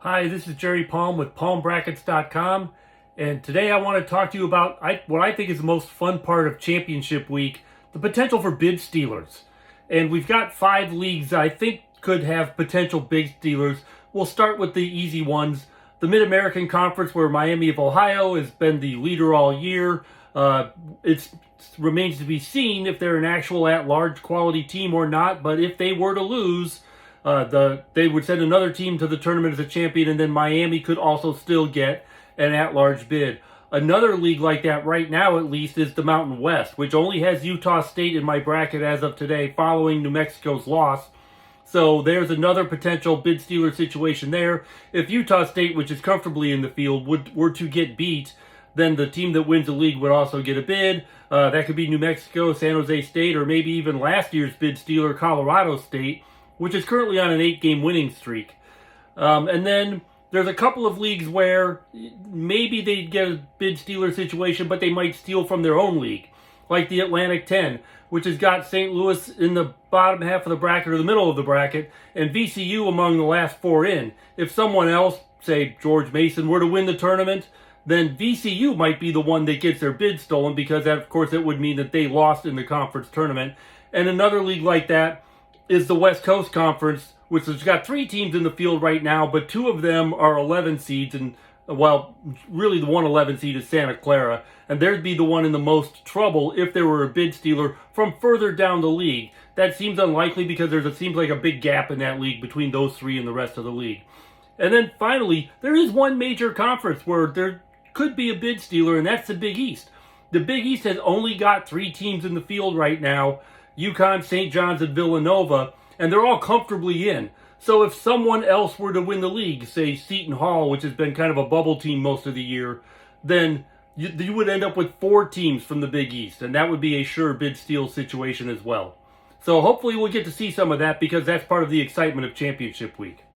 Hi, this is Jerry Palm with PalmBrackets.com, and today I want to talk to you about what I think is the most fun part of championship week, the potential for bid stealers. And we've got 5 leagues I think could have potential bid stealers. We'll start with the easy ones. The Mid-American Conference, where Miami of Ohio has been the leader all year. It remains to be seen if they're an actual at-large quality team or not, but if they were to lose, they would send another team to the tournament as a champion, and then Miami could also still get an at-large bid. Another league like that right now, at least, is the Mountain West, which only has Utah State in my bracket as of today, following New Mexico's loss. So there's another potential bid stealer situation there. If Utah State, which is comfortably in the field, were to get beat, then the team that wins the league would also get a bid. That could be New Mexico, San Jose State, or maybe even last year's bid stealer, Colorado State, which is currently on an 8-game winning streak. And then there's a couple of leagues where maybe they get a bid stealer situation, but they might steal from their own league, like the Atlantic 10, which has got St. Louis in the bottom half of the bracket or the middle of the bracket, and VCU among the last 4 in. If someone else, say George Mason, were to win the tournament, then VCU might be the one that gets their bid stolen, because that, of course, it would mean that they lost in the conference tournament. And another league like that is the West Coast Conference, which has got 3 teams in the field right now, but 2 of them are 11 seeds, and, well, really the one 11 seed is Santa Clara, and they'd be the one in the most trouble if there were a bid stealer from further down the league. That seems unlikely because it seems like a big gap in that league between those 3 and the rest of the league. And then finally, there is one major conference where there could be a bid stealer, and that's the Big East. The Big East has only got 3 teams in the field right now: UConn, St. John's, and Villanova, and they're all comfortably in. So if someone else were to win the league, say Seton Hall, which has been kind of a bubble team most of the year, then you would end up with 4 teams from the Big East, and that would be a sure bid steal situation as well. So hopefully we'll get to see some of that, because that's part of the excitement of championship week.